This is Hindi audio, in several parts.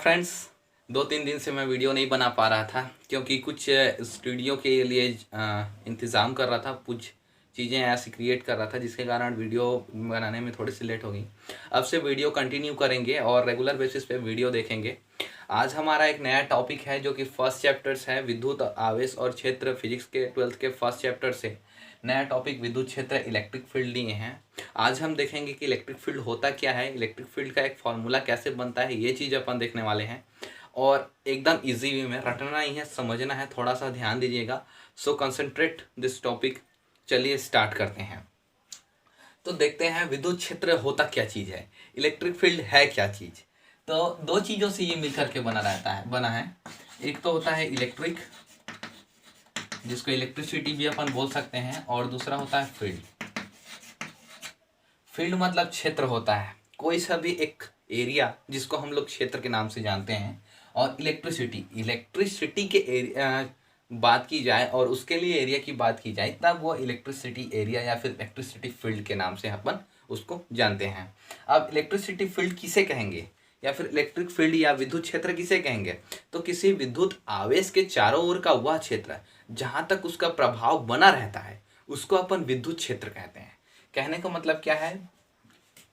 फ्रेंड्स, 2-3 दिन से मैं वीडियो नहीं बना पा रहा था क्योंकि कुछ स्टूडियो के लिए इंतज़ाम कर रहा था। कुछ चीज़ें ऐसी क्रिएट कर रहा था जिसके कारण वीडियो बनाने में थोड़ी सी लेट हो गई। अब से वीडियो कंटिन्यू करेंगे और रेगुलर बेसिस पे वीडियो देखेंगे। आज हमारा एक नया टॉपिक है जो कि फर्स्ट चैप्टर्स है विद्युत आवेश और क्षेत्र, फिजिक्स के 12th के फर्स्ट चैप्टर से नया टॉपिक विद्युत क्षेत्र इलेक्ट्रिक फील्ड लिए हैं। आज हम देखेंगे कि इलेक्ट्रिक फील्ड होता क्या है, इलेक्ट्रिक फील्ड का एक फॉर्मूला कैसे बनता है, ये चीज़ अपन देखने वाले हैं। और एकदम इजी वे में रटना ही है, समझना है, थोड़ा सा ध्यान दीजिएगा। सो कंसंट्रेट दिस टॉपिक। चलिए स्टार्ट करते हैं। तो देखते हैं विद्युत क्षेत्र होता क्या चीज़ है, इलेक्ट्रिक फील्ड है क्या चीज़। तो दो चीज़ों से ये मिलकर के बना है। एक तो होता है इलेक्ट्रिक, जिसको इलेक्ट्रिसिटी भी अपन बोल सकते हैं, और दूसरा होता है फील्ड। फील्ड मतलब क्षेत्र होता है, कोई सा भी एक एरिया जिसको हम लोग क्षेत्र के नाम से जानते हैं। और इलेक्ट्रिसिटी के एरिया बात की जाए और उसके लिए एरिया की बात की जाए तब वो इलेक्ट्रिसिटी एरिया या फिर इलेक्ट्रिसिटी फील्ड के नाम से अपन उसको जानते हैं। अब इलेक्ट्रिसिटी फील्ड किसे कहेंगे या फिर इलेक्ट्रिक फील्ड या विद्युत क्षेत्र किसे कहेंगे, तो किसी विद्युत आवेश के चारों ओर का वह क्षेत्र जहाँ तक उसका प्रभाव बना रहता है उसको अपन विद्युत क्षेत्र कहते हैं। कहने का मतलब क्या है,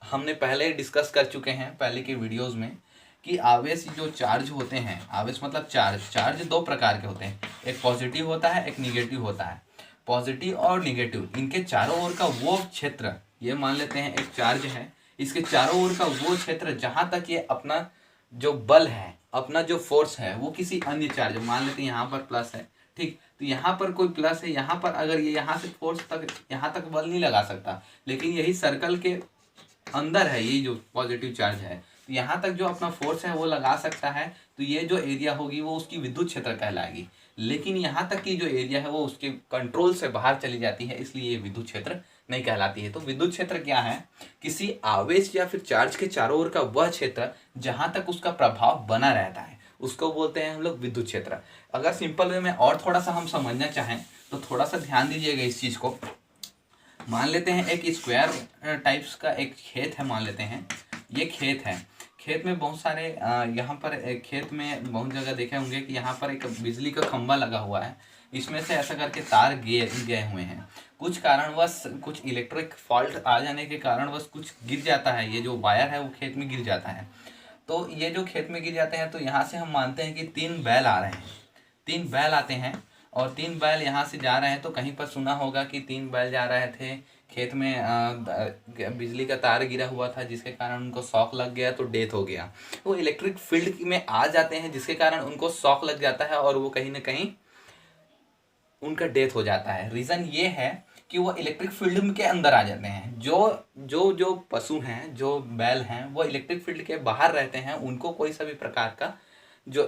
हमने पहले डिस्कस कर चुके हैं पहले के वीडियोस में कि आवेश जो चार्ज होते हैं, आवेश मतलब चार्ज दो प्रकार के होते हैं, एक पॉजिटिव होता है, एक निगेटिव होता है। पॉजिटिव और निगेटिव इनके चारों ओर का वो क्षेत्र, ये मान लेते हैं एक चार्ज है, इसके चारों ओर का वो क्षेत्र जहाँ तक ये अपना जो बल है, अपना जो फोर्स है वो किसी अन्य चार्ज, मान लेते हैं यहाँ पर प्लस है, ठीक, तो यहाँ पर कोई प्लस है, यहाँ पर अगर ये यहाँ से फोर्स तक यहाँ तक बल नहीं लगा सकता, लेकिन यही सर्कल के अंदर है ये जो पॉजिटिव चार्ज है, तो यहाँ तक जो अपना फोर्स है वो लगा सकता है, तो ये जो एरिया होगी वो उसकी विद्युत क्षेत्र कहलाएगी। लेकिन यहाँ तक की जो एरिया है वो उसके कंट्रोल से बाहर चली जाती है, इसलिए ये विद्युत क्षेत्र नहीं कहलाती है। तो विद्युत क्षेत्र क्या है, किसी आवेश या फिर चार्ज के चारों ओर का वह क्षेत्र जहाँ तक उसका प्रभाव बना रहता है उसको बोलते हैं हम लोग विद्युत क्षेत्र। अगर सिंपल वे में और थोड़ा सा हम समझना चाहें तो थोड़ा सा ध्यान दीजिएगा इस चीज़ को। मान लेते हैं एक स्क्वायर टाइप्स का एक खेत है, मान लेते हैं ये खेत है, खेत में बहुत सारे यहाँ पर खेत में बहुत जगह देखे होंगे कि यहाँ पर एक बिजली का खंभा लगा हुआ है, इसमें से ऐसा करके तार गए हुए हैं। कुछ कारणवश कुछ इलेक्ट्रिक फॉल्ट आ जाने के कारणवश कुछ गिर जाता है, ये जो वायर है वो खेत में गिर जाता है। तो ये जो खेत में गिर जाते हैं तो यहाँ से हम मानते हैं कि 3 बैल आ रहे हैं, 3 बैल आते हैं और 3 बैल यहाँ से जा रहे हैं। तो कहीं पर सुना होगा कि 3 बैल जा रहे थे खेत में, बिजली का तार गिरा हुआ था जिसके कारण उनको शॉक लग गया तो डेथ हो गया। वो इलेक्ट्रिक फील्ड में आ जाते हैं जिसके कारण उनको शॉक लग जाता है और वो कहीं ना कहीं उनका डेथ हो जाता है। रीज़न ये है कि वो इलेक्ट्रिक फील्ड के अंदर आ जाते हैं। जो पशु हैं, जो बैल हैं, वो इलेक्ट्रिक फील्ड के बाहर रहते हैं, उनको कोई सा भी प्रकार का जो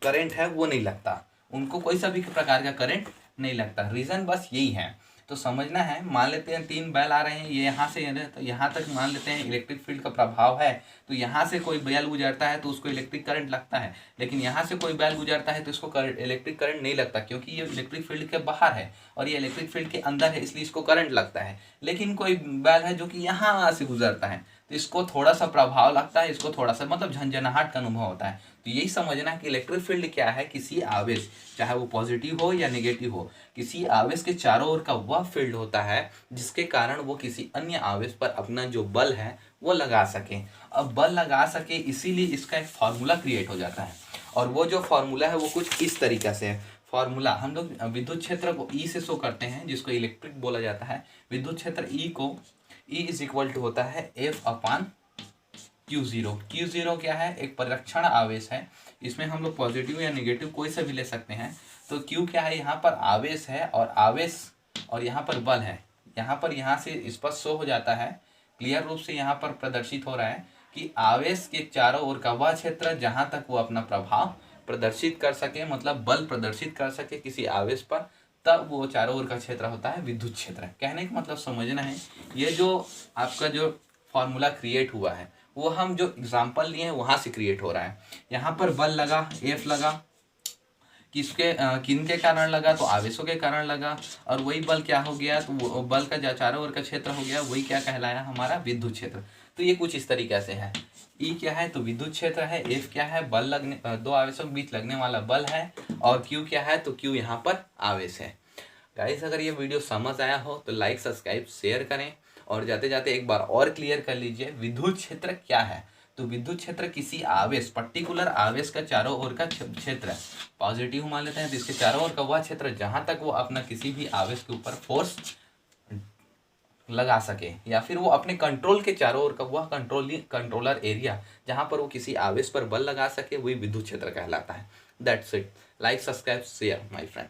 करंट है वो नहीं लगता, उनको कोई सा भी प्रकार का करंट नहीं लगता। रीज़न बस यही है, तो समझना है। मान लेते हैं 3 बैल आ रहे हैं, ये यहाँ से तो यहाँ तक मान लेते हैं इलेक्ट्रिक फील्ड का प्रभाव है, तो यहाँ से कोई बैल गुजरता है तो उसको इलेक्ट्रिक करंट लगता है, लेकिन यहाँ से कोई बैल गुजरता है तो इसको इलेक्ट्रिक करंट नहीं लगता, क्योंकि ये इलेक्ट्रिक फील्ड के बाहर है और ये इलेक्ट्रिक फील्ड के अंदर है, इसलिए इसको करंट लगता है। लेकिन कोई बैल है जो कि यहाँ से गुजरता है तो इसको थोड़ा सा प्रभाव लगता है, इसको थोड़ा सा मतलब झंझनाहट का अनुभव होता है। तो यही समझना है कि इलेक्ट्रिक फील्ड क्या है, किसी आवेश, चाहे वो पॉजिटिव हो या नेगेटिव हो, किसी आवेश के चारों ओर का वह फील्ड होता है जिसके कारण वो किसी अन्य आवेश पर अपना जो बल है वो लगा सके। अब बल लगा सके इसीलिए इसका एक फार्मूला क्रिएट हो जाता है, और वो जो फार्मूला है वो कुछ इस तरीक़े से है। फार्मूला हम लोग विद्युत क्षेत्र को ई से शो करते हैं, जिसको इलेक्ट्रिक बोला जाता है। विद्युत क्षेत्र ई को E होता है F/Q0। Q0 क्या है, एक परिरक्षण आवेश है, इसमें हम लोग पॉजिटिव या नेगेटिव कोई सा भी ले सकते हैं। तो Q क्या है, यहाँ पर आवेश है और यहाँ पर बल है। यहाँ से स्पष्ट शो हो जाता है, क्लियर रूप से यहाँ पर प्रदर्शित हो रहा है कि आवेश के चारों ओर का वह क्षेत्र जहाँ तक वो अपना प्रभाव प्रदर्शित कर सके, मतलब बल प्रदर्शित कर सके किसी आवेश पर, तब वो चारों ओर का क्षेत्र होता है विद्युत क्षेत्र। कहने का मतलब समझना है, ये जो आपका जो फॉर्मूला क्रिएट हुआ है वो हम जो एग्जांपल लिए हैं वहाँ से क्रिएट हो रहा है। यहाँ पर बल लगा, F लगा, किन के कारण लगा, तो आवेशों के कारण लगा, और वही बल क्या हो गया, तो वो बल का चारों ओर का क्षेत्र हो गया, वही क्या कहलाया, हमारा विद्युत क्षेत्र। तो ये कुछ इस तरीके से है। ई क्या है तो विद्युत क्षेत्र है, एफ क्या है बल लगने दो आवेशों के बीच लगने वाला बल है, और क्यू क्या है तो क्यू यहाँ पर आवेश है। गाइस अगर ये वीडियो समझ आया हो तो लाइक सब्सक्राइब शेयर करें, और जाते जाते एक बार और क्लियर कर लीजिए विद्युत क्षेत्र क्या है। तो विद्युत क्षेत्र किसी आवेश पर्टिकुलर आवेश का चारों ओर का क्षेत्र है। पॉजिटिव मान लेते हैं तो इसके चारों ओर का वह क्षेत्र जहां तक वो अपना किसी भी आवेश के ऊपर फोर्स लगा सके, या फिर वो अपने कंट्रोल के चारों ओर का वह कंट्रोलर एरिया जहां पर वो किसी आवेश पर बल लगा सके, वही विद्युत क्षेत्र कहलाता है। That's it. Like subscribe share my friend.